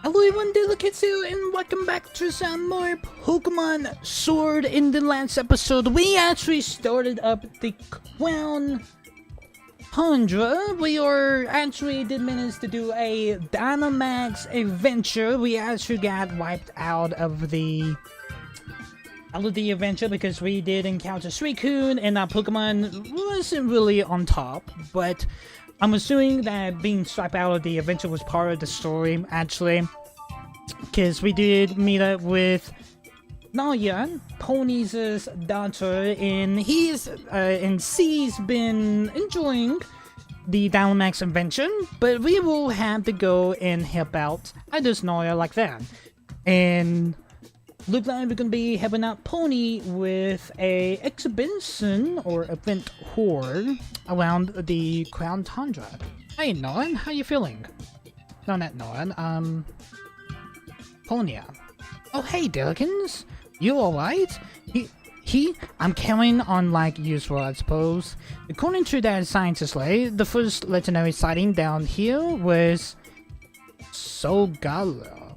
Hello everyone, Delicates here, and welcome back to some more Pokemon Sword. In the last episode, we actually started up the Crown Tundra. We did manage to do a Dynamax adventure. We actually got wiped out of the adventure because we did encounter Suicune, and our Pokemon wasn't really on top, but I'm assuming that being swiped out of the adventure was part of the story, actually, because we did meet up with Naya, Pony's daughter, and she's been enjoying the Dynamax adventure, but we will have to go and help out others Naya like that. And look like we're gonna be helping out Pony with a exhibition or event tour around the Crown Tundra. Hey Nolan, how you feeling? No, not Nolan, Ponya. Oh hey Dillikins, you alright? I'm counting on like usual, I suppose. According to that scientist lady, the first legendary sighting down here was Sogalo.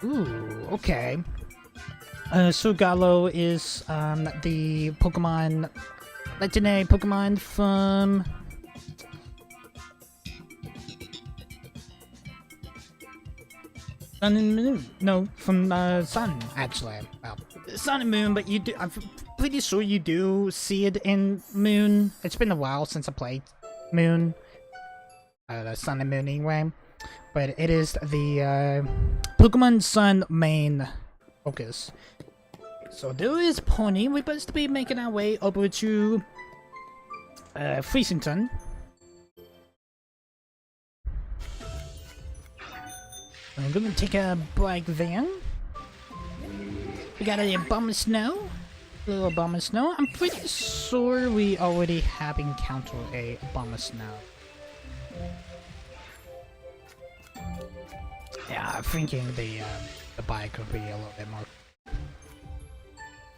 Ooh, okay. Sogalo is the legendary Pokemon from Sun and Moon. No, from Sun, actually. Well, Sun and Moon, but I'm pretty sure you do see it in Moon. It's been a while since I played Moon. Sun and Moon anyway. But it is the Pokemon Sun main focus. So there is Pony. We're supposed to be making our way over to Freesington. I'm gonna take a break there. We got a bomb of snow. A little bomb of snow. I'm pretty sure we already have encountered a bomb of snow. Yeah, I'm thinking the bike would be a little bit more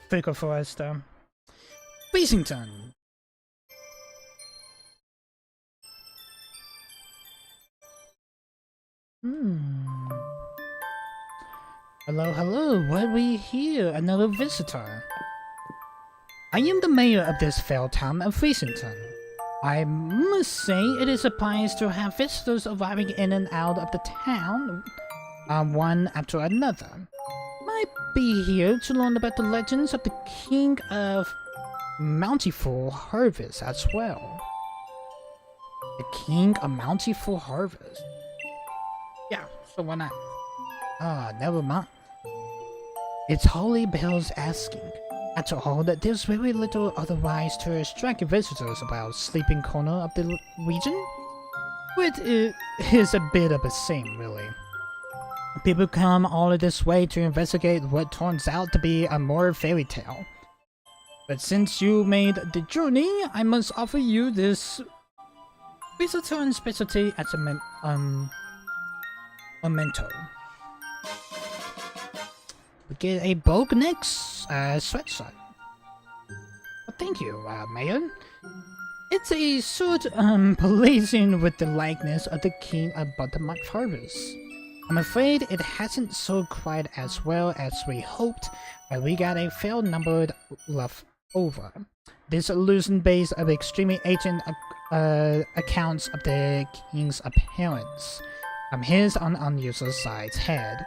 quicker for us though. Freesington. Hello, hello, why are we here? Another visitor. I am the mayor of this fair town of Freesington. I must say it is surprising to have visitors arriving in and out of the town, one after another. Might be here to learn about the legends of the King of Bountiful Harvest as well. The King of Bountiful Harvest. Yeah, so why not? Ah, never mind. It's Holy Bells asking. After all, that there's very little otherwise to distract visitors about sleeping corner of the region. But it is a bit of a shame, really. People come all this way to investigate what turns out to be a more fairy tale. But since you made the journey, I must offer you this visitor and specialty as a memento. We get a Bognix sweatshirt. Well, thank you, Mayor. It's a suit blazing with the likeness of the King of Buttermilk Harvest. I'm afraid it hasn't sold quite as well as we hoped, but we got a fair number left over. This illusion base of extremely ancient accounts of the King's appearance. His on unusual size head,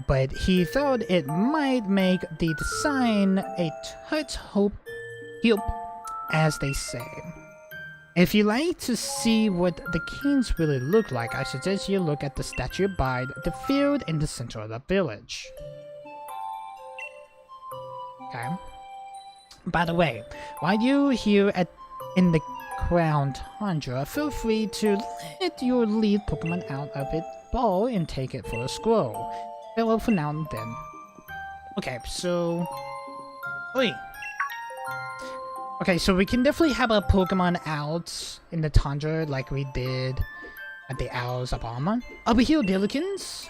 but he thought it might make the design a touch help, as they say. If you like to see what the kings really look like, I suggest you look at the statue by the field in the center of the village. Okay. By the way, while you're here in the Crown Tundra, feel free to let your lead Pokemon out of its ball and take it for a squirrel. Farewell for now and then. Okay, so... Oi! Okay, so we can definitely have a Pokemon out in the Tundra like we did at the Owls of Alma. Over here, Dillikins!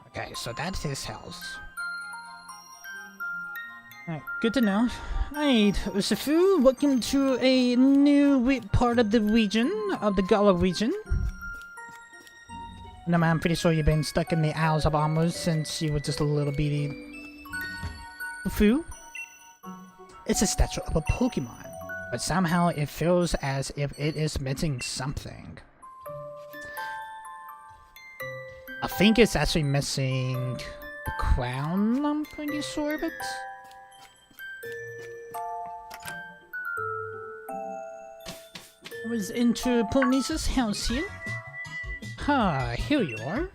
Okay, so that's his house. Alright, good to know. Alright, welcome to a new part of the region, of the Gala region. No, man, I'm pretty sure you've been stuck in the Isles of Armor since you were just a little bitty foo. It's a statue of a Pokemon, but somehow it feels as if it is missing something. I think it's actually missing the crown, I'm pretty sure of it. I was into Ponyta's house here. Ah, here you are.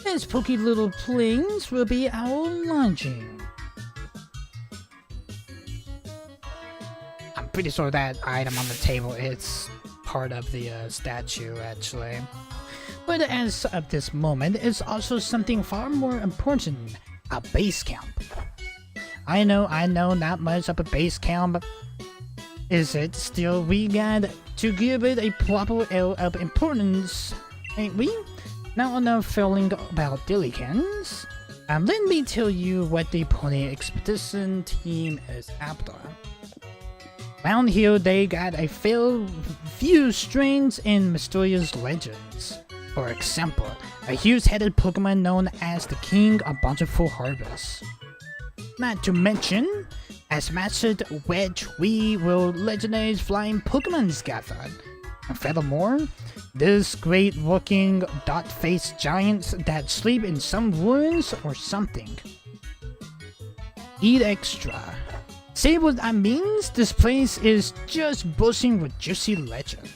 This pokey little place will be our lodging. I'm pretty sure that item on the table is part of the statue, actually. But as of this moment, it's also something far more important, a base camp. I know, not much of a base camp. Is it still? We got to give it a proper air of importance, ain't we? Now enough feeling about Dillikens. Let me tell you what the Pony Expedition team is after. Around here, they got a fair few strange and mysterious legends. For example, a huge-headed Pokemon known as the King of Bountiful Harvest. Not to mention, as matched which we will legendary flying Pokemons gathered. And furthermore, this great looking dot-faced giants that sleep in some ruins or something. Eat extra. See what that means? This place is just bursting with juicy legends.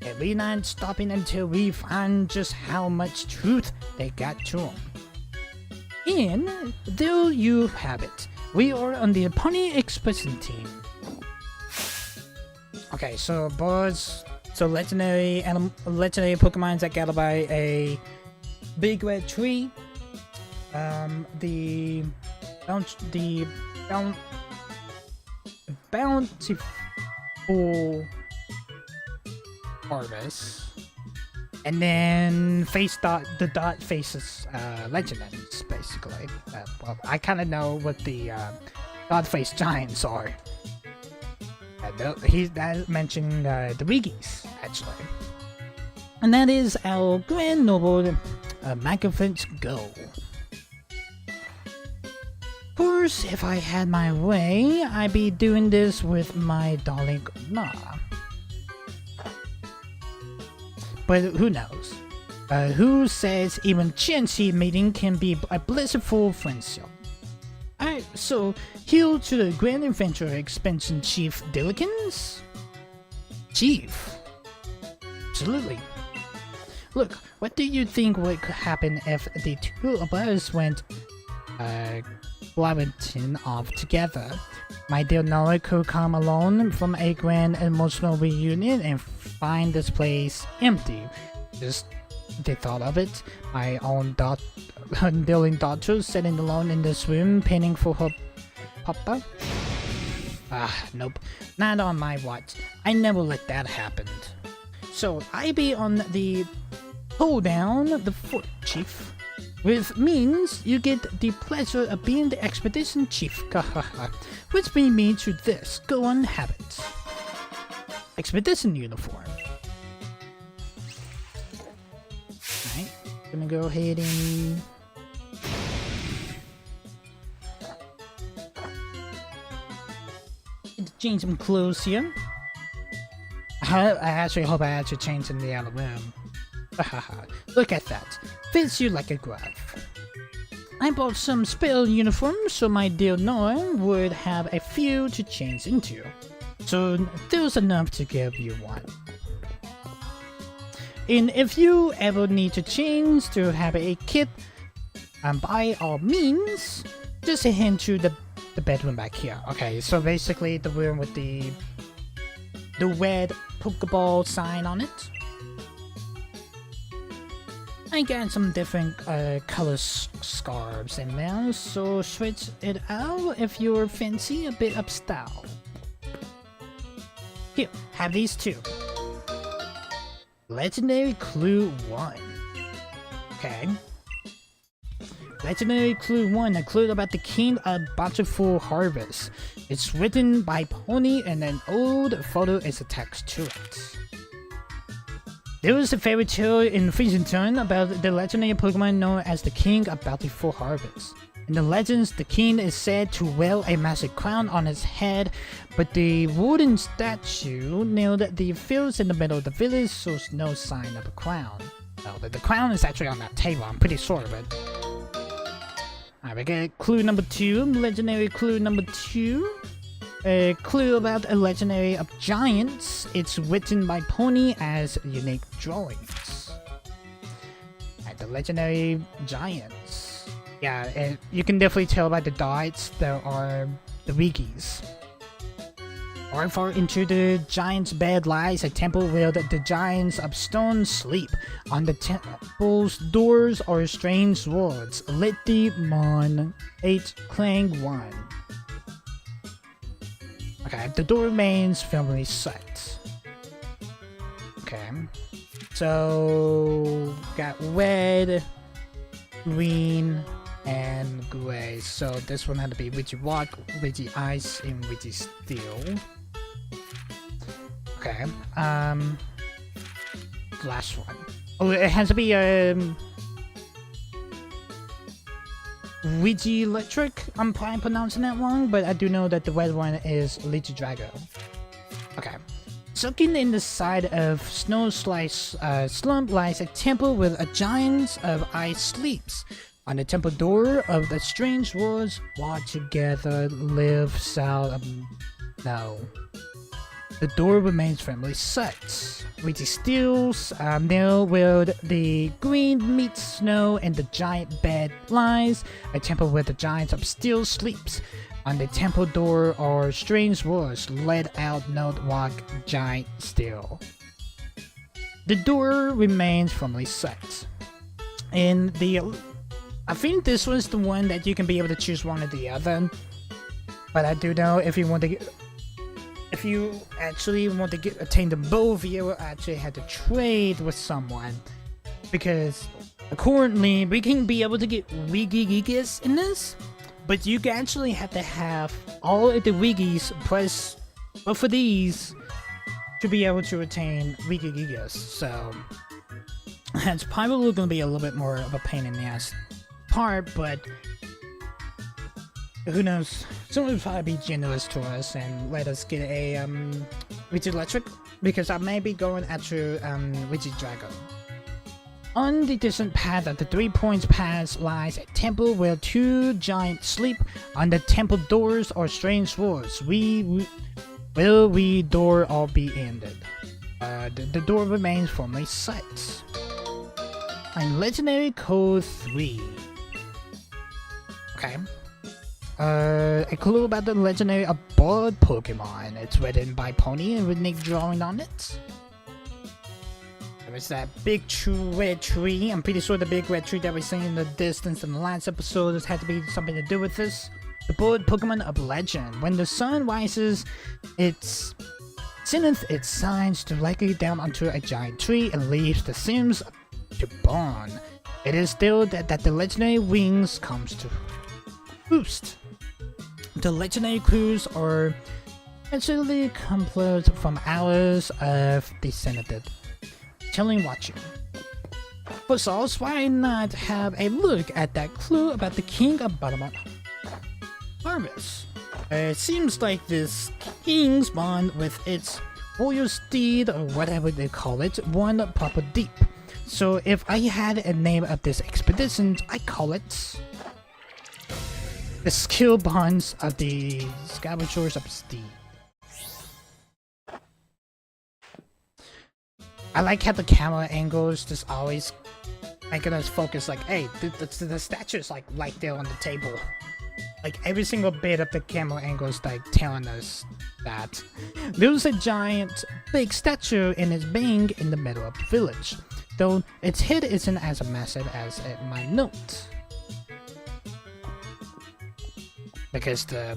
And we're not stopping until we find just how much truth they got to them. And there you have it. We are on the Pony Expedition team. Okay, so birds, legendary Pokemon that gather by a big red tree. The bountiful harvest, and then the dot faces legendaries, basically. Well, I kind of know what the dot face giants are. He's mentioned the Wiggies, actually, and that is our grand noble magnificent goal. Of course, if I had my way, I'd be doing this with my darling Na. But who knows? Who says even Chansey meeting can be a blissful friendship? Alright, so here to the Grand Adventure Expansion Chief Dillikens? Chief? Absolutely. Look, what do you think would happen if the two of us went Blaventon off together? My dear Nora could come alone from a grand emotional reunion and find this place empty. Just the thought of it. My own darling daughter sitting alone in this room painting for her papa. Nope. Not on my watch. I never let that happen. So I be on the hold down the foot, Chief. Which means you get the pleasure of being the expedition chief. Which brings me to this. Go on, have it. Expedition uniform. Alright, gonna go ahead and change some clothes here. I actually hope I actually changed in the other room. Look at that. Fits you like a glove. I bought some spell uniforms so my dear Nora would have a few to change into. So there's enough to give you one. And if you ever need to change to have a kit, by all means, just head into the bedroom back here. Okay, so basically the room with the red Pokeball sign on it. I got some different color scarves in there, so switch it out if you're fancy a bit of style. Here, have these two. Legendary Clue 1. Okay. Legendary Clue 1, a clue about the King of Bountiful Harvest. It's written by Pony and an old photo is attached to it. There was a fairy tale in Freezing Turn about the legendary Pokemon known as the King of Bountiful Harvest. In the legends, the king is said to wear a massive crown on his head, but the wooden statue nailed the fields in the middle of the village shows no sign of a crown. Well, the crown is actually on that table, I'm pretty sure of it. Alright, we get clue number 2, legendary clue number 2. A clue about a legendary of giants. It's written by Pony as unique drawings. Alright, the legendary giants. Yeah, you can definitely tell by the dots there are the wikis. Or far into the giant's bed lies a temple where the giants of stone sleep. On the temple's doors are strange words. Liti Mon 8 Clang 1. Okay, the door remains firmly shut. Okay. So got red, green, and gray. So this one had to be Witchy Rock, Witchy Ice, and Witchy Steel. Okay. Last one. Oh, it has to be Witchy Electric. I'm probably pronouncing that wrong, but I do know that the red one is Lychee Drago. Okay. Soaking in the side of Snow Slice slump lies a temple with a giant of ice sleeps. On the temple door of the strange words, walk together, live, south, no. The door remains firmly shut. Witchy Steel's nail where the green meets snow and the giant bed lies. A temple where the giant of steel sleeps. On the temple door are strange words, let out, note, walk, giant, steel. The door remains firmly shut. In the I think this was the one that you can be able to choose one or the other. But I do know if you want to get, if you actually want to attain them both, you will actually have to trade with someone. Because currently we can be able to get Wigigigas in this, but you actually have to have all of the Wiggies plus both of these to be able to attain Wigigigas. So it's probably going to be a little bit more of a pain in the ass part, but who knows? Someone will probably be generous to us and let us get a Witchy Electric, because I may be going after Witchy Drago. On the distant path of the 3 points pass lies a temple where 2 giants sleep. On the temple doors are strange words. Will we door all be ended? The door remains firmly shut. And legendary code 3. Okay. A clue about the legendary bird Pokemon. It's written by Pony and with Nick drawing on it. There's that big red tree. I'm pretty sure the big red tree that we seen in the distance in the last episode has had to be something to do with this. The bird Pokemon of legend. When the sun rises, it sendeth its signs directly down onto a giant tree and leaves the seams to burn. It is still that the legendary wings comes to boost. The legendary clues are actually composed from hours of descended chilling watching. For sauce, why not have a look at that clue about the king of Pokemon Harvest? It seems like this king's bond with its royal steed, or whatever they call it, one proper deep. So if I had a name of this expedition, I call it the skill bonds of the scavengers of steed. I like how the camera angles just always making us focus like, hey, the statue's like right there on the table. Like every single bit of the camera angles like telling us that there's a giant big statue in its being in the middle of the village, though its head isn't as massive as it might note. Because the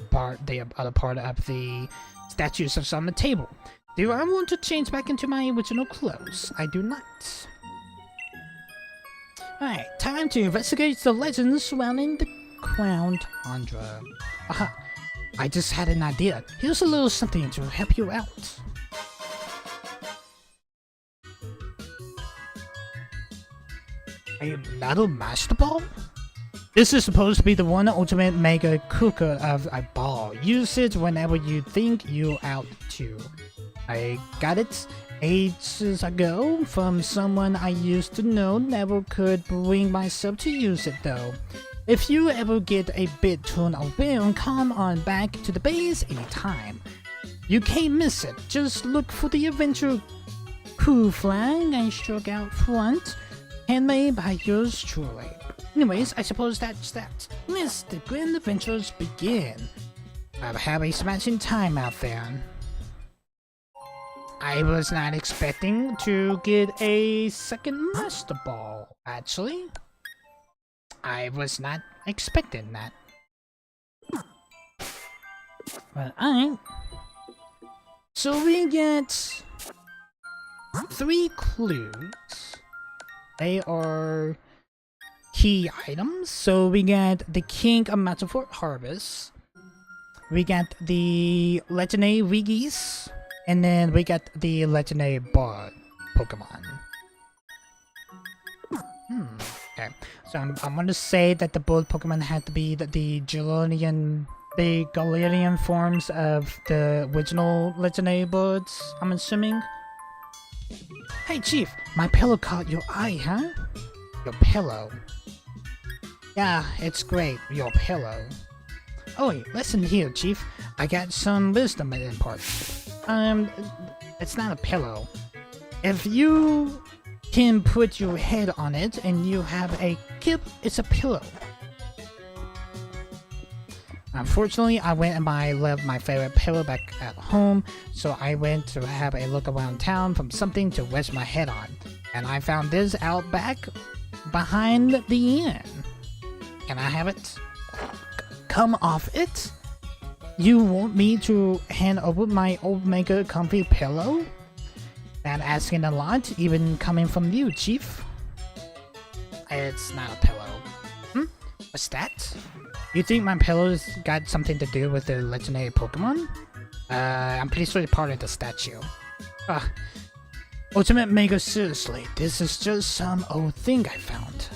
other part of the statues is on the table. Do I want to change back into my original clothes? I do not. Alright, time to investigate the legends surrounding the crowned Tundra. Aha! I just had an idea. Here's a little something to help you out. A Metal Master Ball? This is supposed to be the one ultimate mega cooker of a ball. Use it whenever you think you're out to. I got it ages ago from someone I used to know. Never could bring myself to use it though. If you ever get a bit torn away, come on back to the base anytime. You can't miss it. Just look for the adventure crew flag I struck out front. Handmade by yours truly. Anyways, I suppose that's that. Let's the grand adventures begin. I've had a smashing time out there. I was not expecting to get a second Master Ball, actually. I was not expecting that. But so we get 3 clues. They are key items. So we got the King of Metaphor Harvest. We got the Legendary Wiggies. And then we got the Legendary Bard Pokemon. Okay. So I'm gonna say that the Bard Pokemon had to be the Galarian forms of the original Legendary Birds, I'm assuming. Hey Chief, my pillow caught your eye, huh? Your pillow? Yeah, it's great, your pillow. Oh wait, listen here, Chief. I got some wisdom to impart. It's not a pillow. If you can put your head on it and you have a kip, it's a pillow. Unfortunately, I went and left my favorite pillow back at home, so I went to have a look around town for something to rest my head on. And I found this out back behind the inn. Can I have it? Come off it? You want me to hand over my old mega comfy pillow? Not asking a lot, even coming from you, Chief. It's not a pillow. What's that? You think my pillow's got something to do with the legendary Pokemon? I'm pretty sure it's part of the statue. Ultimate Mega, seriously, this is just some old thing I found.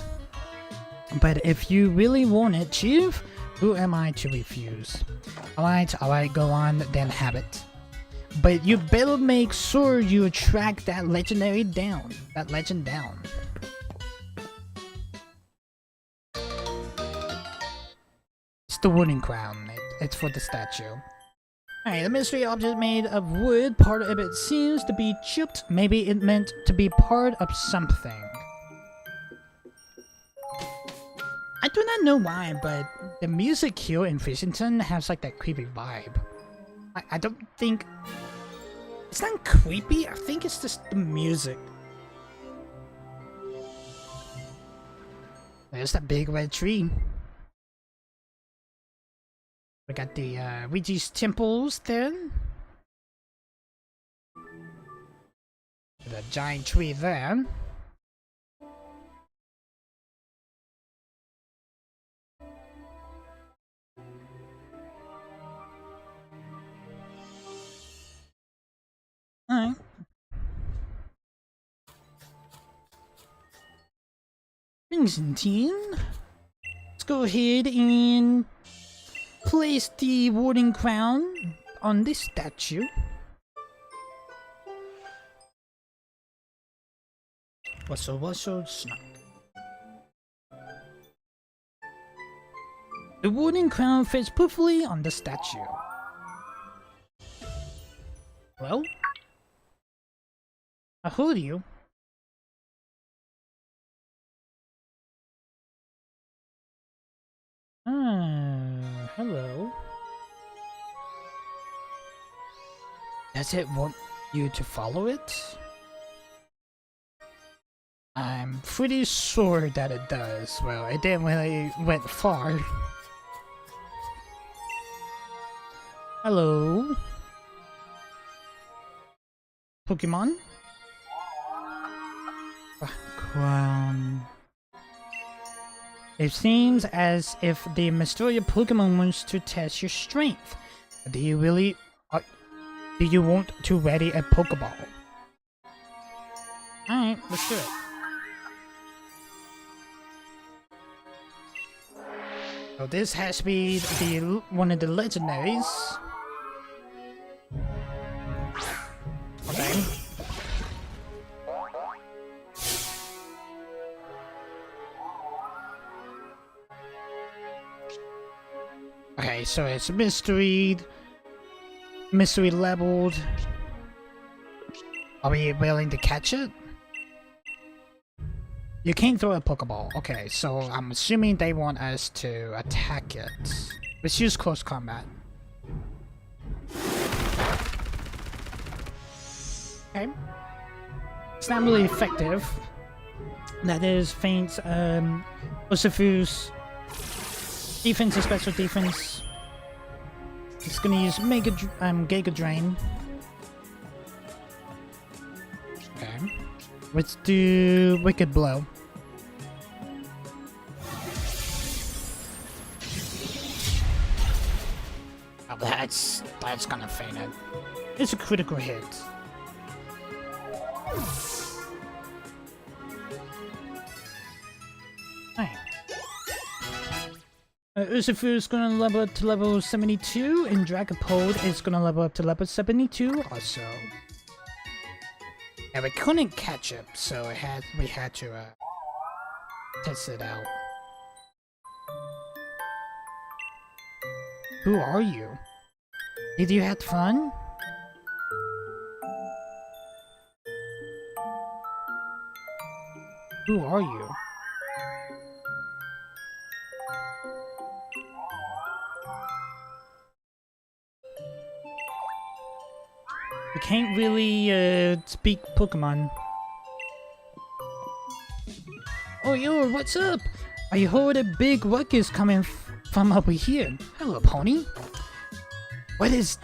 But if you really want it, Chief, who am I to refuse? Alright, go on, then have it. But you better make sure you track that legendary down. That legend down. It's the wooden crown. It's for the statue. Alright, the mystery object made of wood, part of it seems to be chipped. Maybe it meant to be part of something. I do not know why, but the music here in Fishington has like that creepy vibe. I don't think... It's not creepy, I think it's just the music. There's that big red tree. We got the Ouija's temples there. The giant tree there. Alright. Byzantine. Let's go ahead and place the wooden crown on this statue. Wustle, snug. The wooden crown fits perfectly on the statue. Well? I heard you. Hello. Does it want you to follow it? I'm pretty sure that it does. Well, it didn't really went far. Hello. Pokemon? Crown. It seems as if the mysterious Pokemon wants to test your strength. Do you really... do you want to ready a Pokeball? Alright, let's do it. So this has to be one of the legendaries. Okay. Okay, so it's mystery leveled. Are we willing to catch it? You can't throw a Pokeball. Okay, so I'm assuming they want us to attack it. Let's use close combat. Okay. It's not really effective. That is faint, Urshifu's defense and special defense. It's gonna use Giga Drain. Okay. Let's do Wicked Blow. Oh, that's gonna faint it. It's a critical hit. Alright. Urshifu is gonna level up to level 72, and Dragapult is gonna level up to level 72 also. Yeah, we couldn't catch it, so we had to test it out. Who are you? Did you have fun? Who are you? We can't really speak Pokemon. Oh yo, what's up? I heard a big ruckus coming from over here. Hello, Pony. What is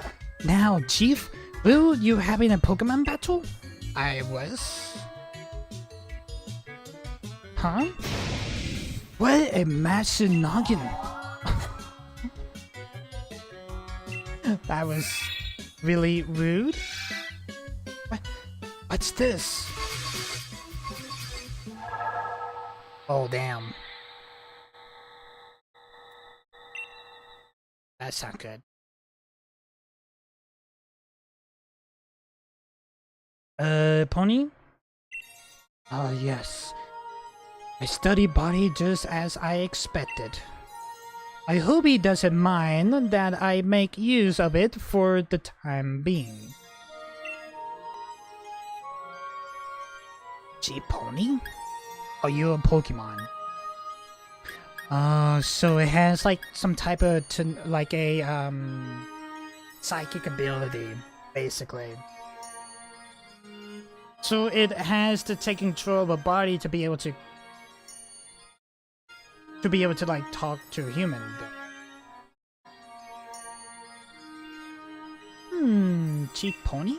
now, Chief? Will you having a Pokemon battle? I was. Huh? What a massive noggin. That was really rude. What's this? Oh, damn. That's not good. Pony? Ah, yes. I study body just as I expected. I hope he doesn't mind that I make use of it for the time being. Gee, Pony? Are you a Pokemon? So it has like some type of psychic ability, basically. So it has to take control of a body to be able to like talk to a human. Chief Pony?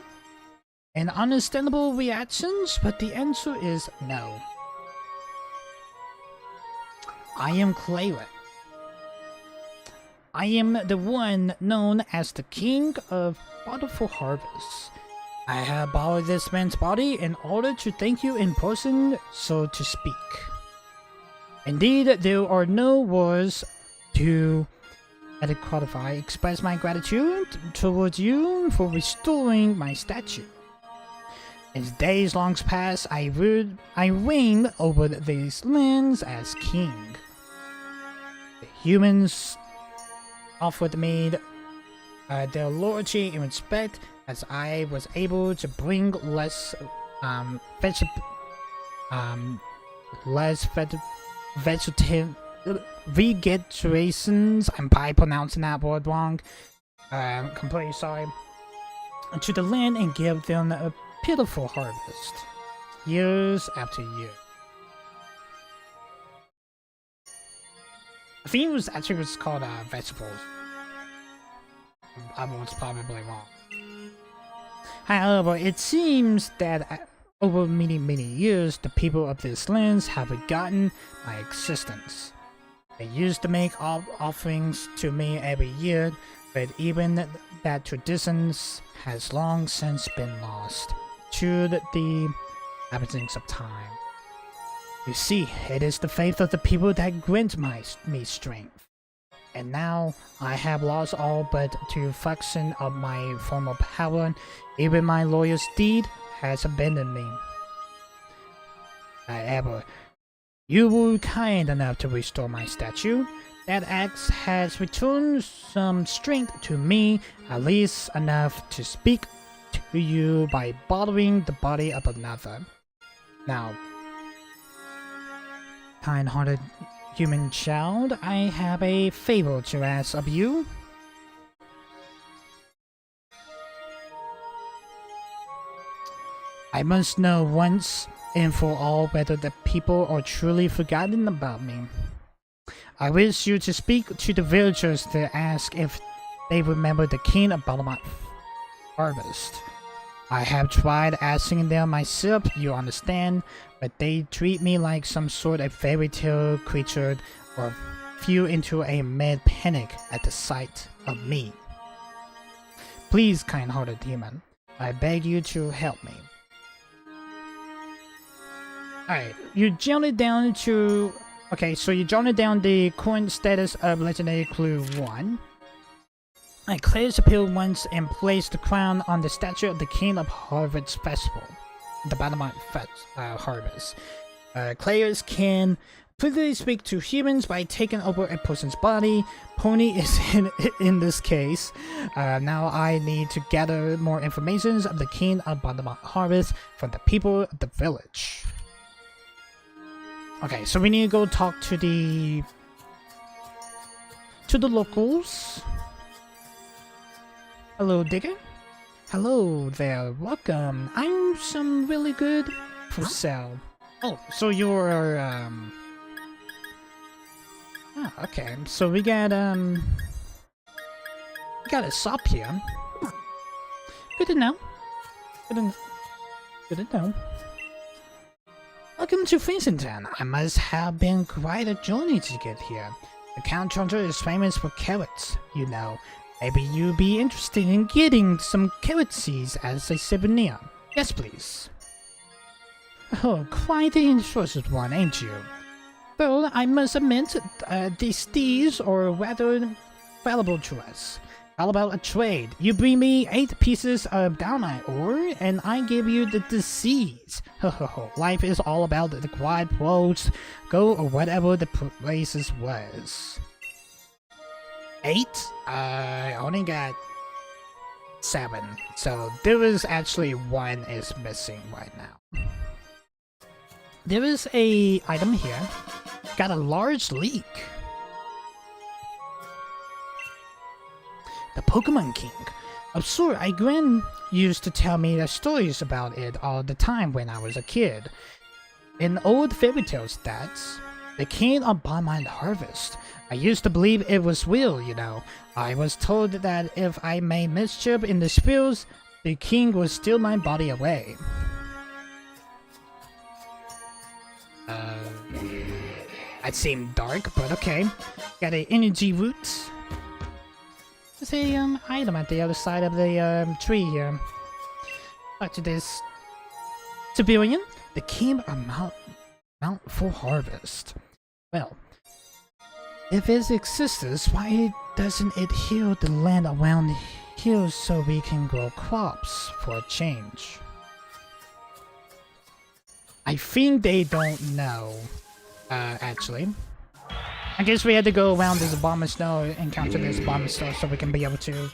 An understandable reactions, but the answer is no. I am Claylet. I am the one known as the King of Bountiful Harvest. I have borrowed this man's body in order to thank you in person, so to speak. Indeed, there are no words to adequately express my gratitude towards you for restoring my statue. As days long past, I reign over these lands as king. The humans offered me their loyalty and respect as I was able to bring less vegetations, I'm probably pronouncing that word wrong, completely sorry, to the land and give them a pitiful harvest, years after year. I think it was actually called vegetables. I was probably wrong. However, it seems that over many years, the people of these lands have forgotten my existence. They used to make offerings to me every year, but even that tradition has long since been lost to the absence of time. You see, it is the faith of the people that grants me strength. and now I have lost all but 2% of my former power. Even my loyal steed has abandoned me. However, you were kind enough to restore my statue. That axe has returned some strength to me, at least enough to speak to you by bothering the body of another. Now, kind-hearted human child, I have a favor to ask of you. I must know once and for all whether the people are truly forgotten about me. I wish you to speak to the villagers to ask if they remember the king of Balmont Harvest. I have tried asking them myself, you understand, but they treat me like some sort of fairy tale creature or flew into a mad panic at the sight of me. Please, kind-hearted human, I beg you to help me. Alright, you journey down to... Okay, so you journey down the current status of Legendary Clue 1. I clears the pill once and place the crown on the statue of the King of Harvest Festival. The Balmont Harvest. Players can freely speak to humans by taking over a person's body. Pony is in this case. Now I need to gather more information of the King of Balmont Harvest from the people of the village. Okay, so we need to go talk to the locals. Hello, Digger. Hello there, welcome. I'm some really good for sale. Oh, so you're oh, okay. So we got a shop here. Good to know. Good to know. Welcome to Vincentton. I must have been quite a journey to get here. The Count Tundra is famous for carrots, you know. Maybe you'd be interested in getting some carrot seeds as a souvenir. Yes, please. Oh, quite the interested one, ain't you? Well, I must admit, these steeds are rather valuable to us. How about a trade? You bring me 8 pieces of downite ore, and I give you the seeds. Ho ho ho, life is all about the quiet roads, go or whatever the places was. 8? I only got 7, so there is actually 1 is missing right now. There is a item here. Got a large leak. The Pokémon King. Absurd, Gwen used to tell me the stories about it all the time when I was a kid. In old fairy tales, that's the King of Balmont Harvest. I used to believe it was real, you know. I was told that if I made mischief in the fields, the king would steal my body away. That seemed dark, but okay. Got a energy root. There's a item at the other side of the tree here. Back to this civilian, the king of Mount Full Harvest. Well, if it exists, why doesn't it heal the land around here so we can grow crops for a change? I think they don't know, actually. I guess we had to go around this bomb of snow, encounter this bomb of snow so we can be able to...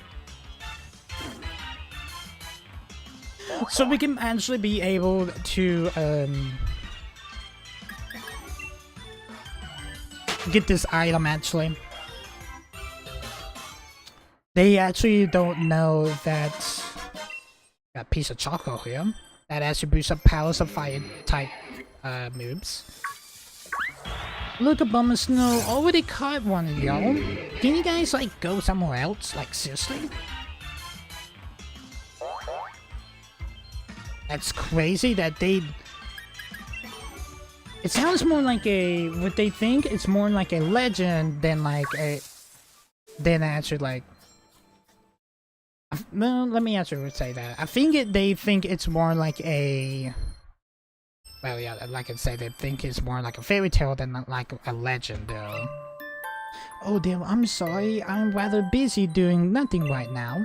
So we can actually be able to, get this item, actually. They actually don't know that... Got a piece of chocolate here. That actually boosts up powers of fire type moves. Look, a bomb of snow already caught one of y'all. Can you guys, like, go somewhere else? Like, seriously? That's crazy that they... It sounds more like a... What they think, it's more like a legend than like a... Than actually like... Well, let me actually say that. I think they think it's more like a... Well, yeah, like I say, they think it's more like a fairy tale than like a legend, though. Oh dear, I'm sorry. I'm rather busy doing nothing right now.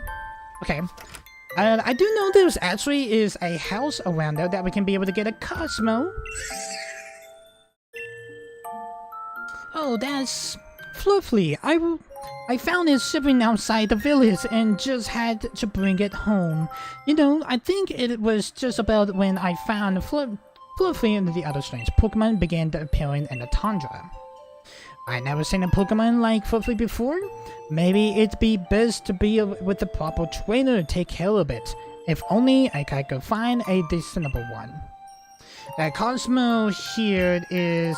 Okay. I do know there's actually is a house around there that we can be able to get a Cosmo. Oh, that's lovely. I found it sitting outside the village and just had to bring it home. You know, I think it was just about when I found Fluffy and the other strange Pokemon began appearing in the Tundra. I never seen a Pokemon like Fluffy before. Maybe it'd be best to be with the proper trainer to take care of it. If only I could find a decentable one. That Cosmo here is,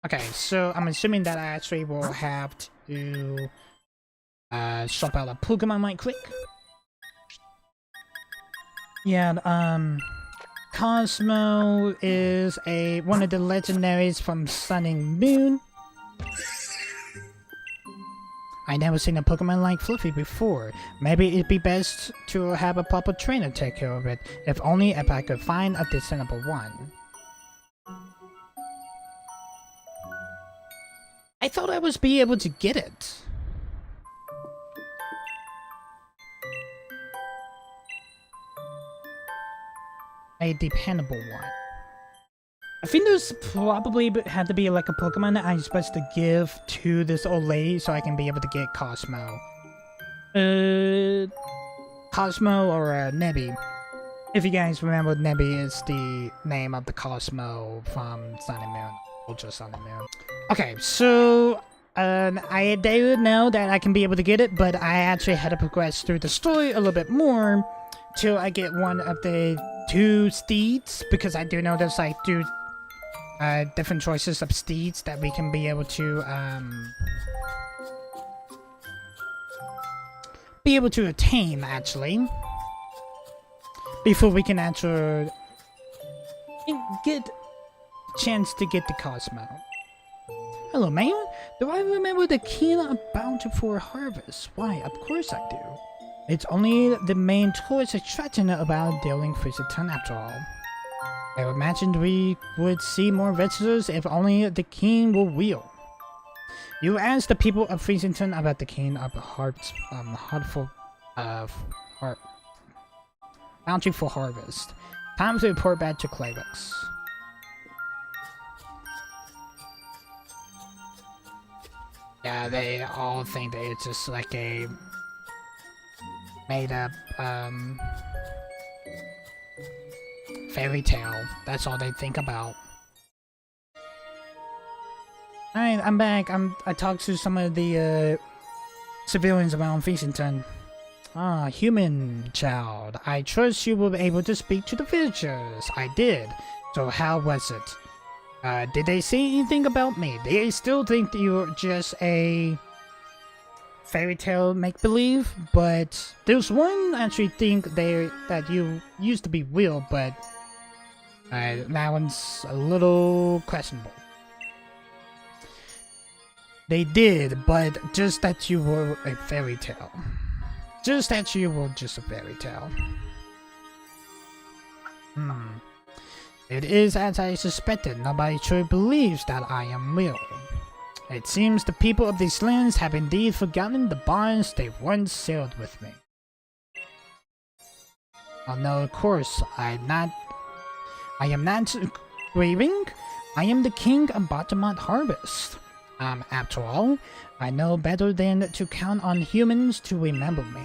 okay, so I'm assuming that I actually will have to, swap out a Pokemon right quick. Yeah, Cosmo is one of the legendaries from Sun and Moon. I never seen a Pokemon like Fluffy before. Maybe it'd be best to have a proper trainer take care of it. If only if I could find a desirable one. I thought I was be able to get it. A dependable one. I think there's probably had to be like a Pokemon that I'm supposed to give to this old lady so I can be able to get Cosmo. Cosmo or Nebby. If you guys remember, Nebby is the name of the Cosmo from Sun and Moon. Ultra Sun and Moon. Okay, so I do know that I can be able to get it, but I actually had to progress through the story a little bit more till I get one of the 2 steeds, because I do know there's like 2 different choices of steeds that we can be able to attain actually before we can actually get a chance to get the Cosmo. Hello, man. Do I remember the King of Bountiful Harvest? Why, of course I do. It's only the main tourist attraction about Dealing Freezeton after all. I imagined we would see more visitors if only the king were real. You asked the people of Freezeton about the King of Bountiful Harvest. Time to report back to Clavix. Yeah, they all think that it's just like a made up fairy tale. That's all they think about. Alright, I'm back. I talked to some of the civilians around Freezeton. Ah, human child. I trust you will be able to speak to the villagers. I did. So how was it? Did they say anything about me? They still think that you're just a fairy tale make-believe, but there's one actually think that you used to be real, but that one's a little questionable. They did, but just that you were a fairy tale. Just that you were just a fairy tale. It is as I suspected. Nobody truly believes that I am real. It seems the people of these lands have indeed forgotten the bonds they once sealed with me. Oh no, of course, I am not grieving. I am the king of Bottomont Harvest. After all, I know better than to count on humans to remember me.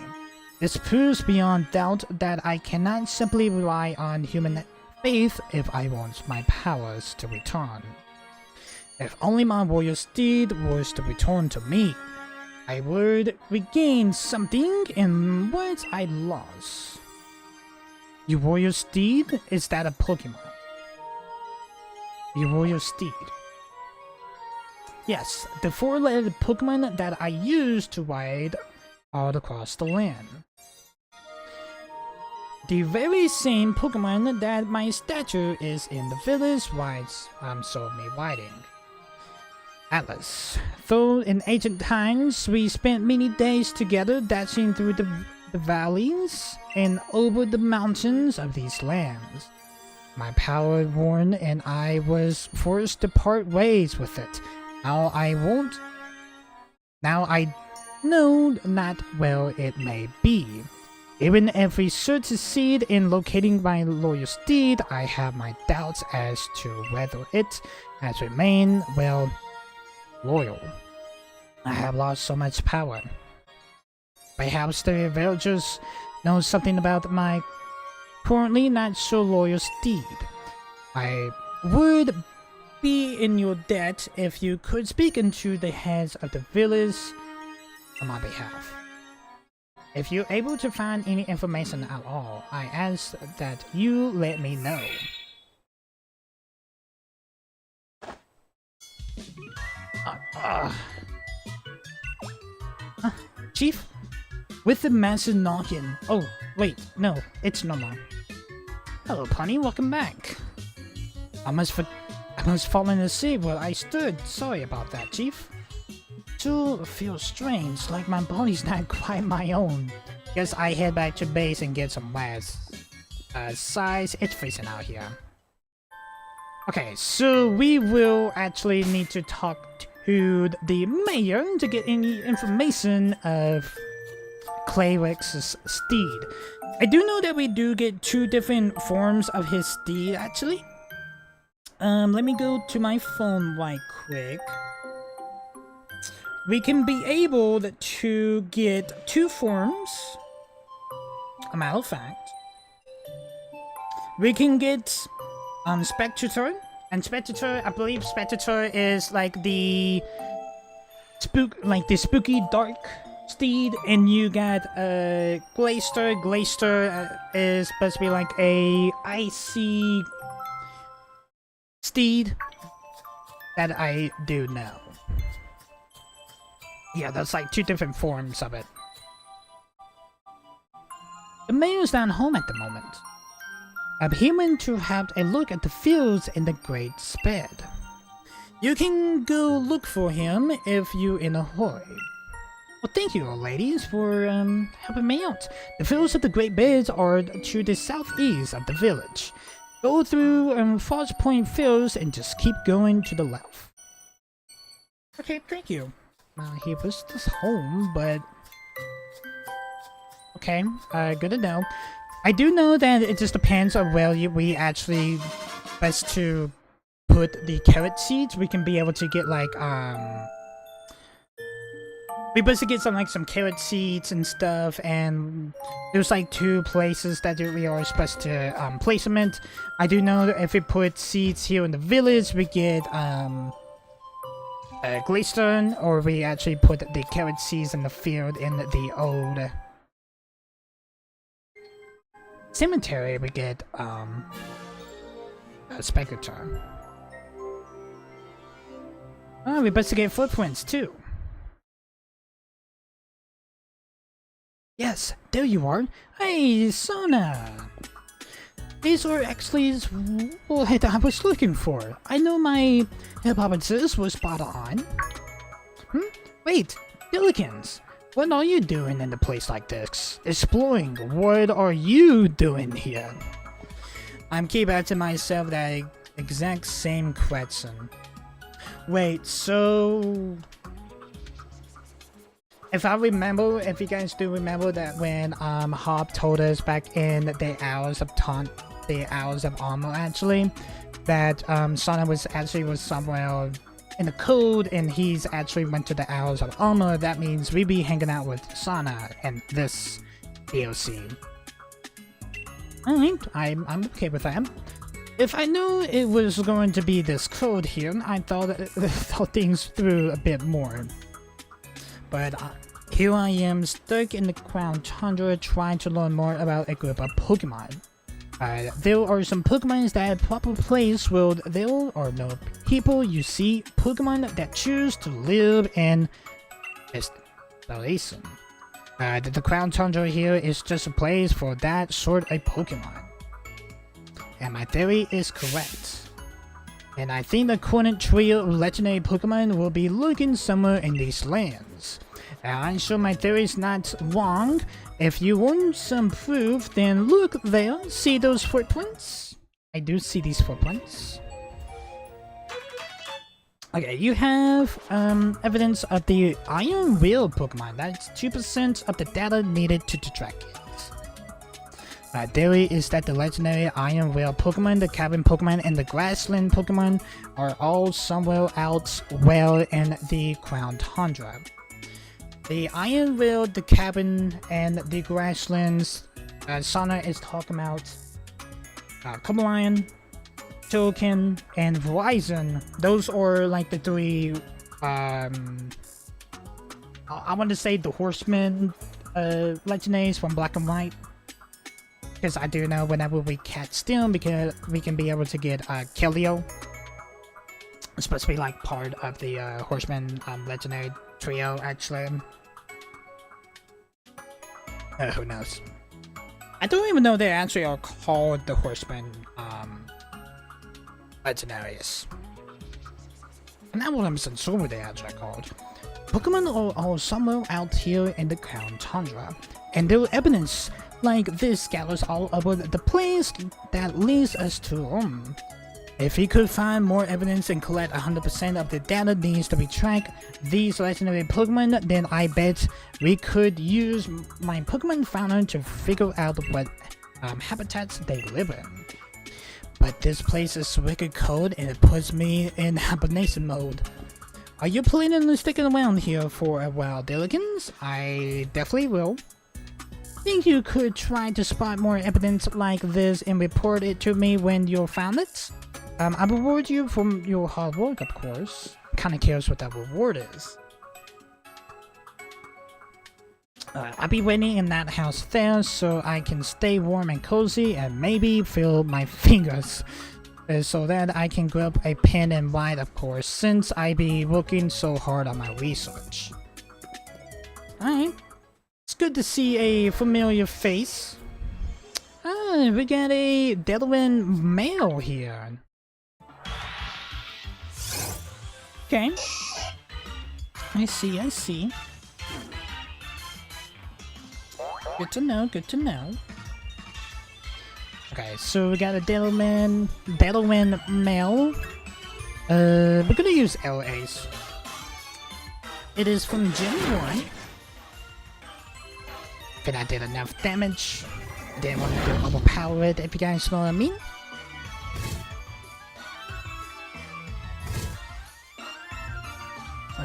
This proves beyond doubt that I cannot simply rely on human faith if I want my powers to return. If only my warrior steed was to return to me, I would regain something in what I lost. Your warrior steed? Is that a Pokemon? Your warrior steed. Yes, the 4-legged Pokemon that I used to ride all across the land. The very same Pokemon that my statue is in the village rides saw me riding. Atlas. Though in ancient times we spent many days together dashing through the valleys and over the mountains of these lands. My power worn and I was forced to part ways with it. Now I won't. Now I know not well it may be. Even if we should succeed in locating my loyal steed, I have my doubts as to whether it has remained, well, loyal. I have lost so much power. Perhaps the villagers know something about my currently not so loyal steed. I would be in your debt if you could speak into the heads of the village on my behalf. If you're able to find any information at all, I ask that you let me know. Chief? With the massive knocking. Oh, wait, no, it's normal. Hello, Punny, welcome back. I must fallen asleep where I stood. Sorry about that, Chief. Still feels strange, like my body's not quite my own. Guess I head back to base and get some rest. Besides, it's freezing out here. Okay, so we will actually need to talk to the mayor to get any information of Claywick's steed. I do know that we do get 2 different forms of his steed, actually. Let me go to my phone right quick. We can be able to get 2 forms. A matter of fact, we can get Spectator, and Spectator, I believe Spectator is like the spooky dark steed, and you got Glacier. Glacier is supposed to be like a icy steed that I do know. Yeah, that's like 2 different forms of it. The mayor's not home at the moment. I'm here to have a look at the fields in the Great Sped. You can go look for him if you're in a hurry. Well, thank you, ladies, for helping me out. The fields of the Great Beds are to the southeast of the village. Go through Falls Point Fields and just keep going to the left. Okay, thank you. He was just home, but okay, good to know. I do know that it just depends on where we actually best to put the carrot seeds. We can be able to get like we best to get some carrot seeds and stuff, and there's like 2 places that we are supposed to place them in. I do know that if we put seeds here in the village, we get Glistone, or we actually put the carrot seeds in the field in the old cemetery, we get a Spectator. Oh, we best get footprints too. Yes, there you are. Hey, Sona! These are actually what I was looking for. I know my hypothesis was spot on. Wait, Dillikins, what are you doing in a place like this? Exploring, what are you doing here? I'm keep asking myself that exact same question. Wait, so if you guys do remember that when Hop told us back in the Hours of Armor actually, that Sona was somewhere in the code and he's actually went to the Hours of Armor, that means we be hanging out with Sona in this DLC. Alright, I'm okay with that. If I knew it was going to be this code here, I thought things through a bit more. But here I am, stuck in the Crown Tundra, trying to learn more about a group of Pokemon. There are some Pokemon that proper place where there are no people. You see Pokemon that choose to live in isolation. The Crown Tundra here is just a place for that sort of Pokemon. And my theory is correct. And I think the current trio of legendary Pokemon will be lurking somewhere in these lands. I'm sure my theory is not wrong. If you want some proof, then look there. See those footprints? I do see these footprints. Okay, you have evidence of the Iron Wheel Pokemon. That's 2% of the data needed to track it. Theory is that the legendary Iron Wheel Pokemon, the Cabin Pokemon, and the Grassland Pokemon are all somewhere out well in the Crown Tundra. The Iron Wheel, the Cabin, and the Grasslands, Sana is talking about Cumberland, Token, and Verizon. Those are like the three, I want to say the Horsemen legendaries from Black and White. Because I do know whenever we catch them, because we can be able to get Kelio. It's supposed to be like part of the Horseman legendary trio, actually. Who knows? I don't even know they actually are called the Horseman legendaries. I'm not 100% sure what they actually are called. Pokemon are all somewhere out here in the Crown Tundra, and there are evidence like this scatters all over the place that leads us to them. If we could find more evidence and collect 100% of the data needs to be tracked these legendary Pokemon, then I bet we could use my Pokemon Finder to figure out what habitats they live in. But this place is wicked cold and it puts me in hibernation mode. Are you planning on sticking around here for a while, Dillikins? I definitely will. Think you could try to spot more evidence like this and report it to me when you found it? I reward you for your hard work, of course. Kinda cares what that reward is. I'll be waiting in that house there so I can stay warm and cozy and maybe feel my fingers so that I can grab a pen and write, of course, since I be working so hard on my research. Alright. It's good to see a familiar face. Ah, we got a Delaware male here. Okay. I see, I see. Good to know, good to know. Okay, so we got a Delaware male. We're gonna use LAs. It is from Gen 1. But I did enough damage. Didn't want to overpower it, if you guys know what I mean.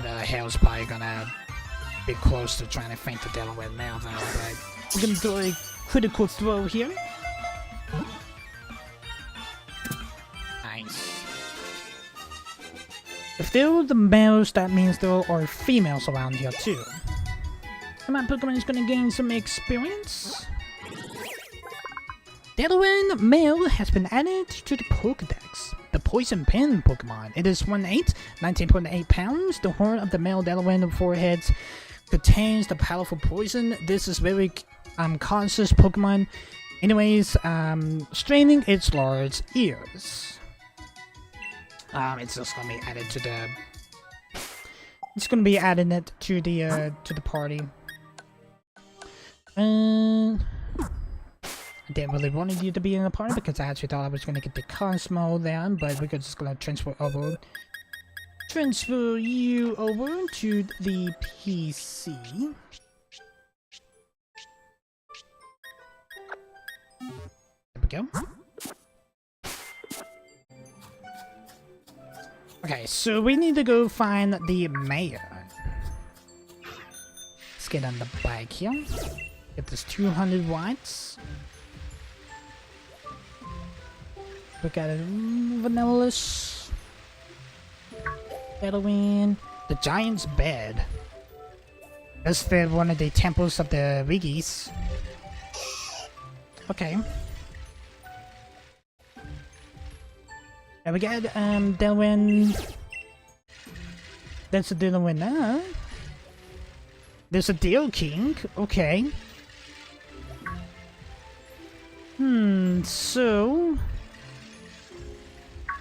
The hell's probably gonna be close to trying to feint the Delaware male though, but we're gonna do a critical throw here. Nice. If there are the males, that means there are females around here too. So my Pokemon is gonna gain some experience. Delaware male has been added to the Pokedex. The Poison Pen Pokemon. It is 1/8, 19.8 pounds. The horn of the male Delaware foreheads contains the powerful poison. This is very conscious Pokemon. Anyways, straining its large ears. It's just gonna be added to the. It's gonna be adding it to the party. I didn't really want you to be in the party because I actually thought I was gonna get the Cosmo then, but we're just gonna transfer you over to the PC. There we go. Okay, so we need to go find the mayor. Let's get on the bike here. Get this 200 watts. We got a Vanillus. Halloween. The Giant's Bed. That's one of the temples of the Wiggies. Okay. And we got Delwyn. That's a Delwyn now. There's a Deal King. Okay. So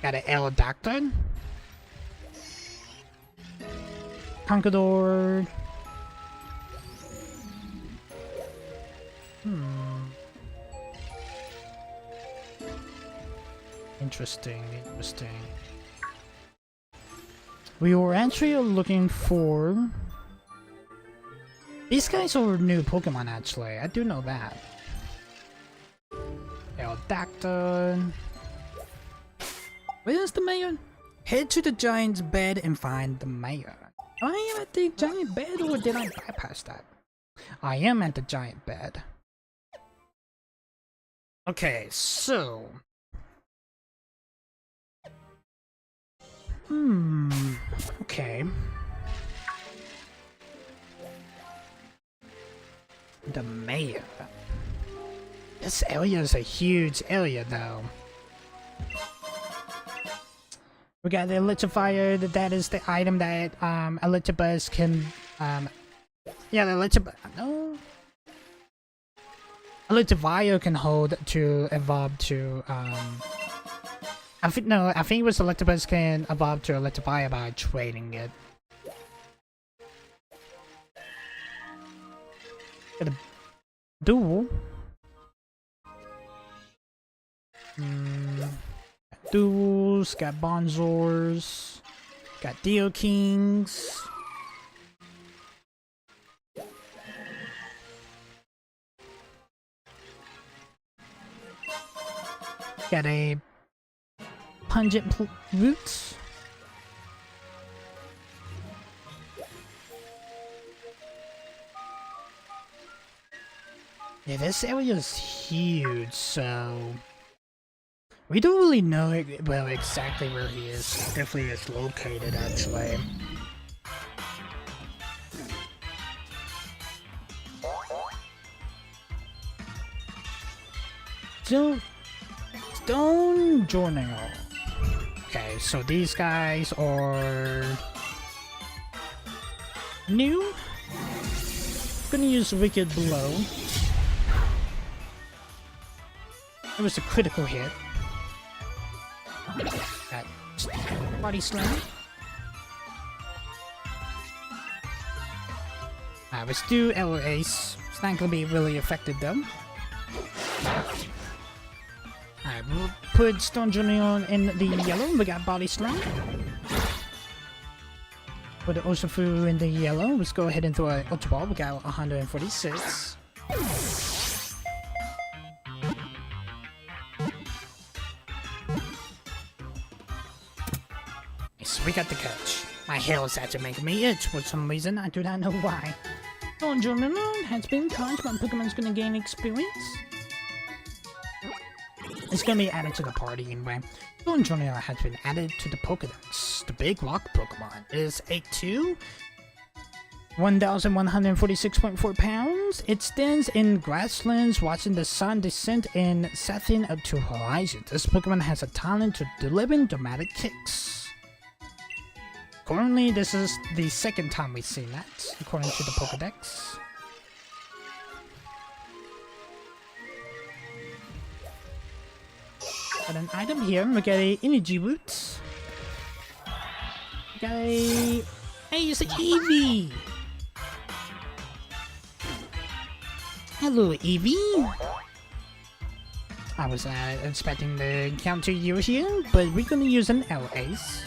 got an L Doctor. Conqueror. Interesting, interesting. We were actually looking for... These guys are new Pokemon, actually. I do know that. Aerodactyl. Where's the mayor? Head to the giant's bed and find the mayor. Am I at the giant bed, or did I bypass that? I am at the giant bed. Okay, so... Okay. The mayor. This area is a huge area, though. We got the Electrifier. That is the item that Electabuzz can. Yeah, the Electabuzz. No. Electivire can hold to evolve to. I think no. I think it was Electabuzz can evolve to Electivire by trading it. Got a duel. Duels, got Bonzors, got Dio Kings. Got a Pungent Roots. Yeah, this area is huge, so... We don't really know well exactly where he is. Definitely is located, actually. So, Stone Journal. Okay, so these guys are new. Gonna use Wicked Blow. It was a critical hit. Got Body Slam. Let's do L Ace. It's not gonna be really effective though. Alright, we'll put Stone Journey in the yellow. We got Body Slam. Put the Osafu in the yellow. Let's go ahead and throw an Ultra Ball. We got 146. We got the catch. My hair is actually making me itch for some reason. I do not know why. Stone Journal has been caught. My Pokemon's gonna gain experience. It's gonna be added to the party anyway. Stone Journal has been added to the Pokedex. The big rock Pokemon is 8'2", 1,146.4 pounds. It stands in grasslands watching the sun descend in setting up to horizon. This Pokemon has a talent to delivering dramatic kicks. Currently, this is the second time we've seen that, according to the Pokedex. Got an item here. We got a Energy Root. We got a... Hey, it's an Eevee! Hello, Eevee! I was expecting the counter you here, but we're gonna use an L-Ace.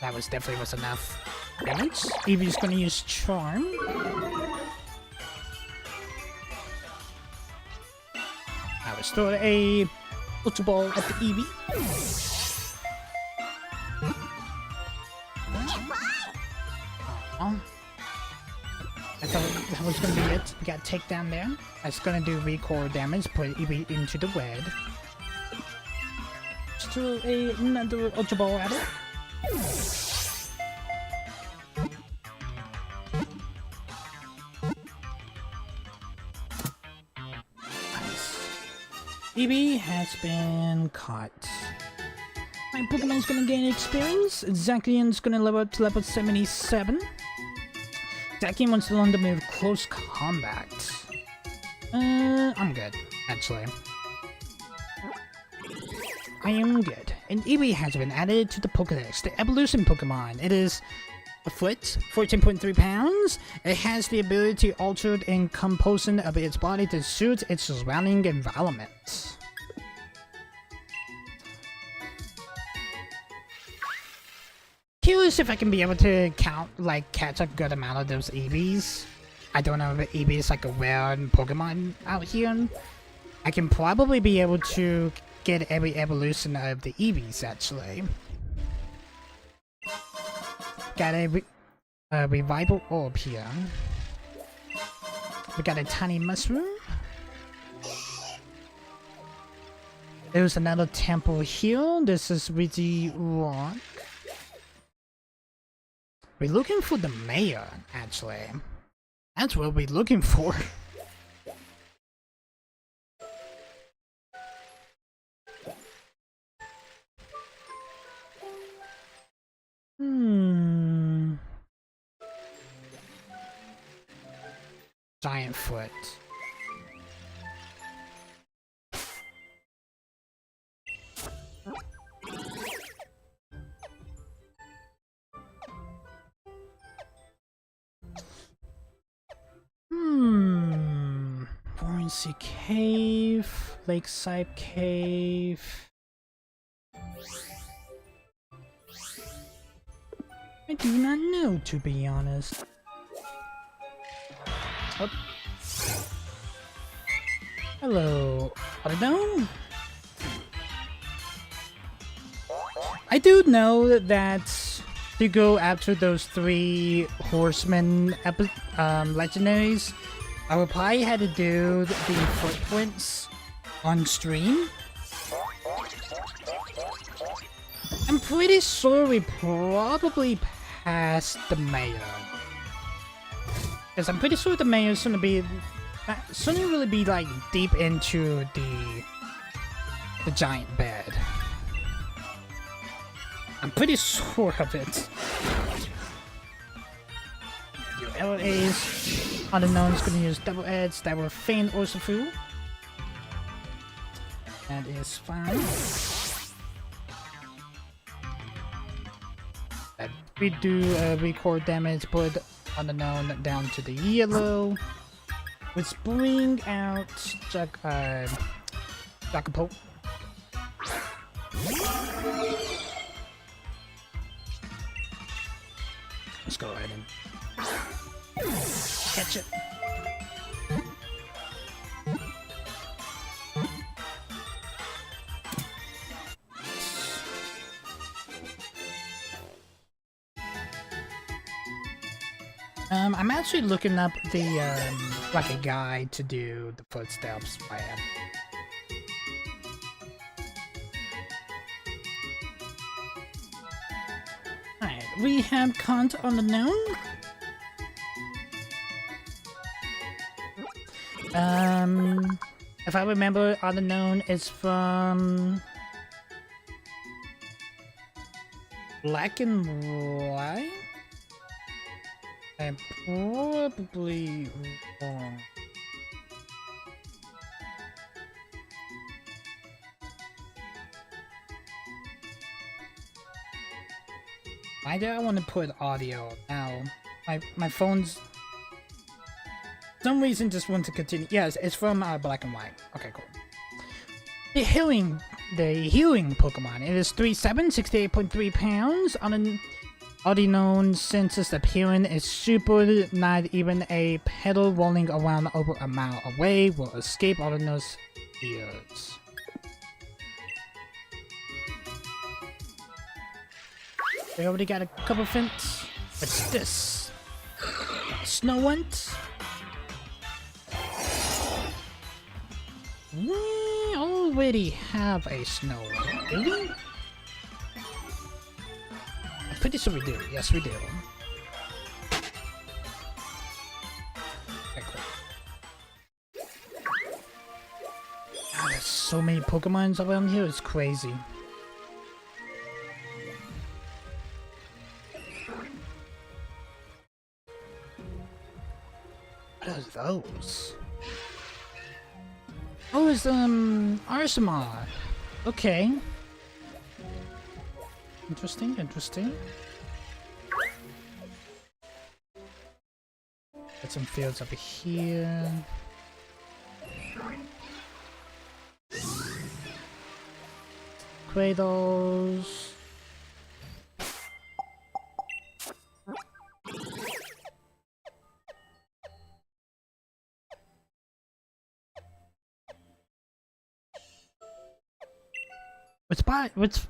That was definitely was enough damage. Eevee's gonna use Charm. I will throw a Ultra Ball at the Eevee. I thought that was gonna be it. We got takedown there. That's gonna do recoil damage, put Eevee into the red. Just throw another Ultra Ball at it. Eevee has been caught. My Pokemon's gonna gain experience. Zacian's gonna level up to level 77. Zacian wants to learn the move Close Combat. I'm good, actually. I am good. And Eevee has been added to the Pokedex, the evolution Pokemon. It is a foot, 14.3 pounds. It has the ability to alter in composition of its body to suit its surrounding environment. Curious if I can be able to catch a good amount of those EVs. I don't know if EV is like a rare Pokemon out here. I can probably be able to get every evolution of the EVs actually. Got a revival orb here. We got a tiny mushroom. There's another temple here. This is Ridgy Rock. We're looking for the mayor, actually. That's what we're looking for. Giant foot. Buoyancy Cave, Lakeside Cave. I do not know, to be honest. Oh. Hello, I don't know. I do know that to go after those 3 horsemen legendaries, I would probably have to do the footprints on stream. I'm pretty sure we probably passed the mayor. Because I'm pretty sure the mayor's gonna really be like deep into the giant bed. I'm pretty sure of it. Your LAs, unknown is gonna use double edge that will feign Urshifu. That is fine. That we do record damage, put unknown down to the yellow. Let's bring out Jakapo. Let's go ahead and catch it. I'm actually looking up the like a guide to do the footsteps by it. Alright, we have Kant on the known. If I remember, on the known is from Black and White. I'm probably wrong. Why do I want to put audio now? My phone's for some reason just want to continue. Yes, it's from Black and White. Okay, cool. The healing Pokemon. It is 3'7", 68.3 pounds on an already known since its appearance is super, not even a pedal rolling around over a mile away will escape all of those ears. We already got a couple fence. What's this? Snowant? We already have a Snowant, do we? I'm pretty sure we do. Yes, we do. Okay, cool. God, there's so many Pokemons around here. It's crazy. What are those? Oh, it's Arsamar. Okay. Interesting, interesting. Got some fields over here. Cradles. Let's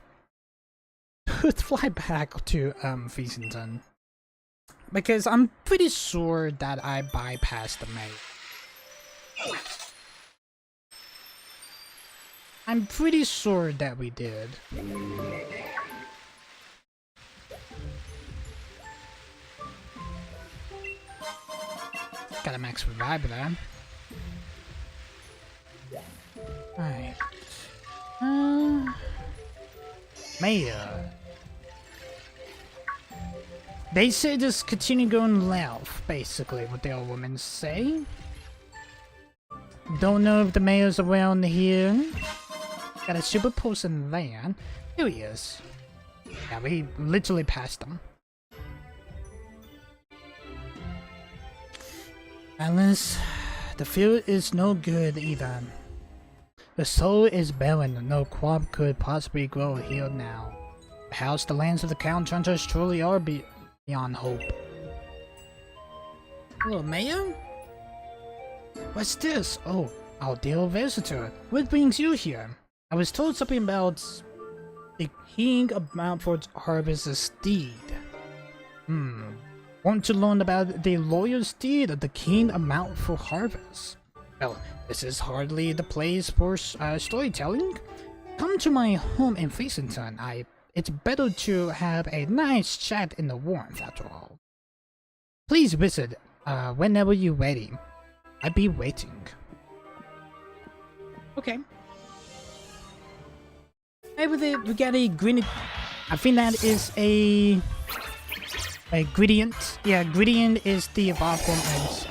fly back to Feasington. Because I'm pretty sure that I bypassed the maze. I'm pretty sure that we did. Got a max revive there. Alright. Mayor. They say just continue going left, basically, what the old women say. Don't know if the mayor's around here. Got a super person van. Here he is. Yeah, we literally passed him. Alice, the field is no good either. The soil is barren, no crop could possibly grow here now. Perhaps the lands of the Count Hunters truly are beyond hope. Hello, Mayor? What's this? Oh, our dear visitor. What brings you here? I was told something about the King of Mountford's harvest's deed. Want to learn about the lawyer's deed of the King of Mountford harvest? Well, this is hardly the place for storytelling. Come to my home in Feasington. It's better to have a nice chat in the warmth, after all. Please visit whenever you're ready. I'll be waiting. Okay. Over there, we got a green. I think that is a gradient. Yeah, gradient is the evolved form as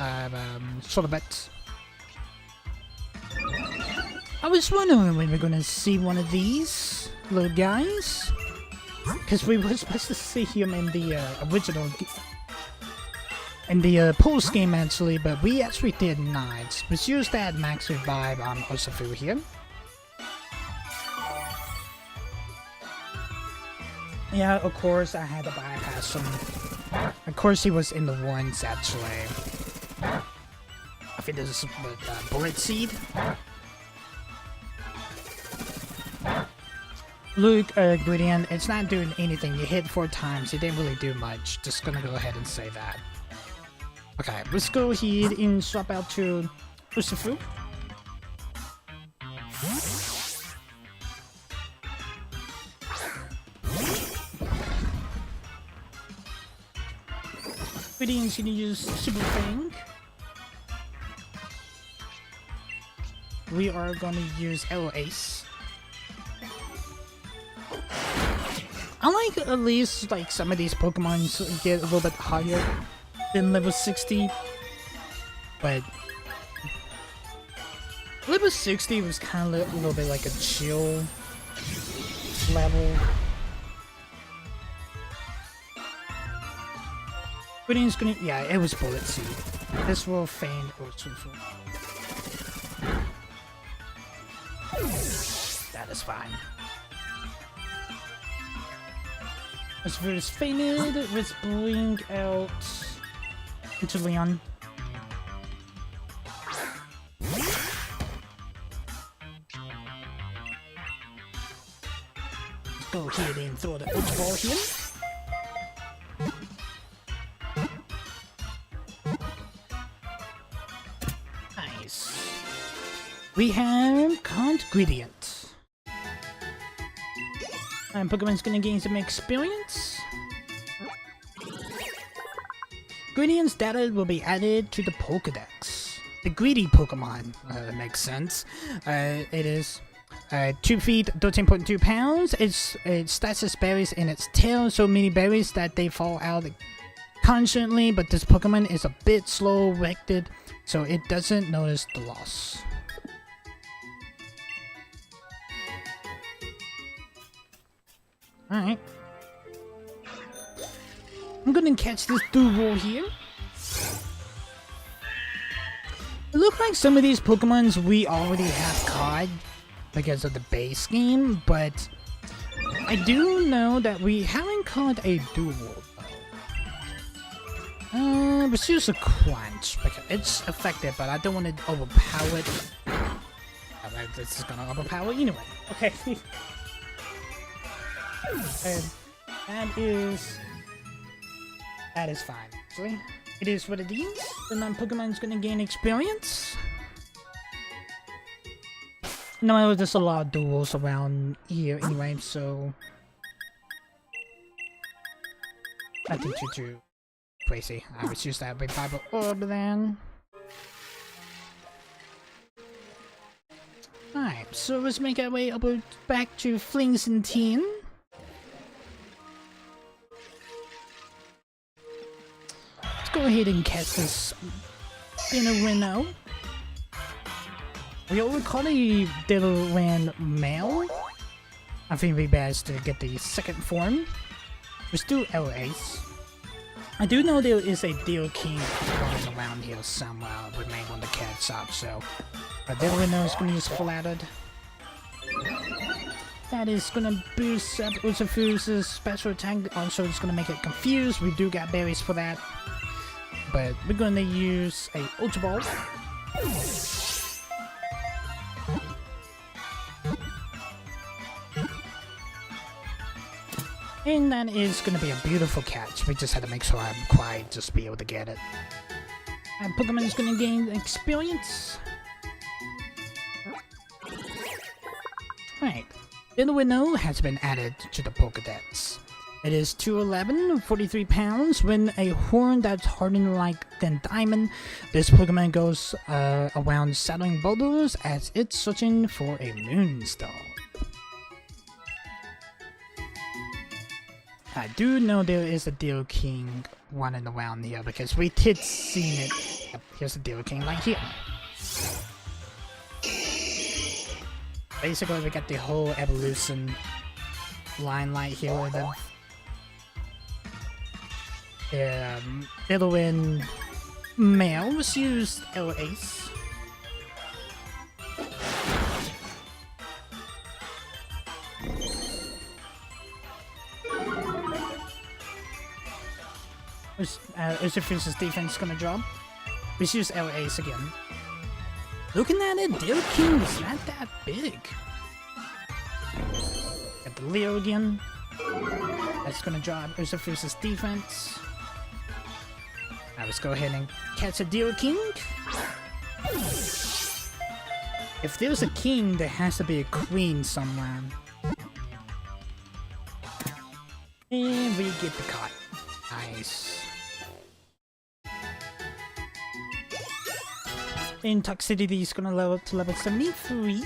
sorbet. I was wondering when we're gonna see one of these little guys, because we were supposed to see him in the original, in the post game actually, but we actually did not. Let's use that max revive on Osafu here. Yeah, of course I had to bypass him. Of course he was in the ones actually. I think this is bullet seed. Luke, Gradient, it's not doing anything. You hit 4 times, it didn't really do much. Just gonna go ahead and say that. Okay, let's go ahead and swap out to Usafu. Gradient's gonna use Super Thing. We are gonna use L Ace. I like at least like some of these Pokemon get a little bit higher than level 60, but level 60 was kind of a little bit like a chill level. Gradient's gonna, yeah, it was Bullet Seed. This will feign that is fine. As for this fainted, let's bring out into Leon. Let's go ahead and throw the Ultra Ball here. Nice. We have Count Gradient. And Pokemon's gonna gain some experience. Gradient's data will be added to the Pokedex. The greedy Pokemon, makes sense. It is 2 feet, 13.2 pounds. It stashes berries in its tail, so many berries that they fall out constantly, but this Pokemon is a bit slow-wected, so it doesn't notice the loss. Alright. I'm gonna catch this Duval here. It looks like some of these Pokemons we already have caught because of the base game, but I do know that we haven't caught a duel. Let's use a Crunch because it's effective, but I don't want to overpower it. Alright, this is gonna overpower anyway. Okay. And that is fine, actually. It is what it is. The non-Pokemon's gonna gain experience. No, there's a lot of duels around here anyway, so nothing too crazy. I would use that Revival Orb then. Alright, so let's make our way over back to Flingston. Let's go ahead and catch this Dinnerino. We already caught a Diddlewind male. I think we best to get the second form. Let's do LAs. I do know there is a Deal King going around here somewhere. We may want to catch up, so Diddlewind is going to use Flattered. That is going to boost up Urshifu's special attack. Also, it's going to make it confused. We do got berries for that. But we're going to use a Ultra Ball. And that is going to be a beautiful catch. We just had to make sure I'm quiet just to be able to get it. And Pokemon is going to gain experience. Right. Dinnerino has been added to the Pokedex. It is 211, 43 pounds. When a horn that's hardened like thin diamond, this Pokemon goes around settling boulders as it's searching for a moonstone. I do know there is a Deal King running around here because we did see it. Yep, here's a Deal King right here. Basically, we got the whole evolution line right here with them. Diddlewind male was used L-Ace. Urshifu's defense gonna drop. We use L-Ace again. Looking at it, Deal King is not that big. Got the Leo again. That's gonna drop Urshifu's defense. Now let's go ahead and catch a Deal King. If there's a king, there has to be a queen somewhere. And we get the cut. Nice. And Toxicity is gonna level up to level 73.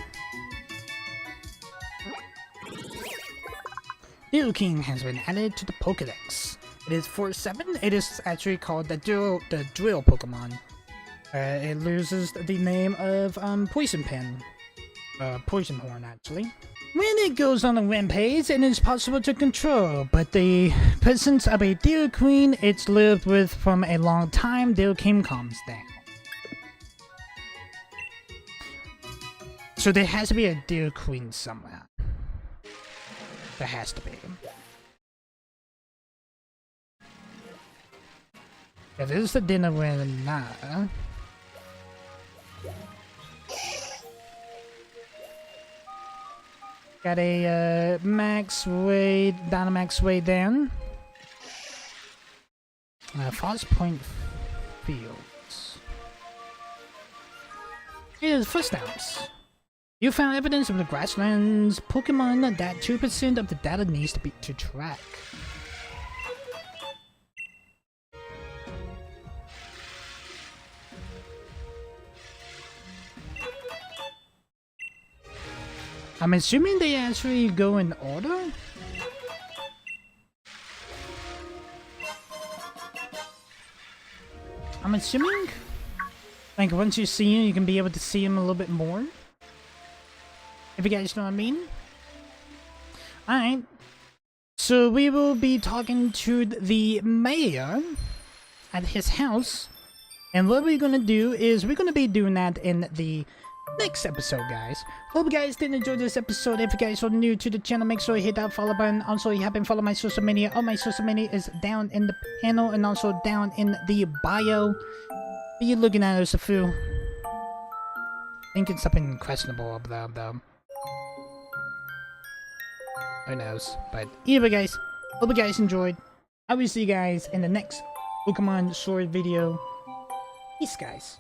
Deal King has been added to the Pokedex. It is 4-7. It is actually called the Drill Pokemon. It loses the name of Poison Pen. Poison Horn, actually. When it goes on a rampage, it is possible to control, but the presence of a Deal Queen it's lived with from a long time, Deal King calms down. So there has to be a Deal Queen somewhere. There has to be. Yeah, this is the Dinnerwind now. Got a max weight, Dynamax weight down. Frost Point Fields. Here's first downs. You found evidence of the grasslands Pokemon that 2% of the data needs to be to track. I'm assuming they actually go in order? I'm assuming? Like, once you see him, you can be able to see him a little bit more? If you guys know what I mean? Alright. So we will be talking to the mayor at his house And what we're gonna do is we're gonna be doing that in the next episode, guys. Hope you guys did enjoy this episode. If you guys are new to the channel, make sure you hit that follow button. Also, you haven't followed my social media. All my social media is down in the panel and also down in the bio. What are you looking at, us a few? Thinking something questionable about them. Who knows? But either way, guys, hope you guys enjoyed. I will see you guys in the next Pokemon Sword video. Peace, guys.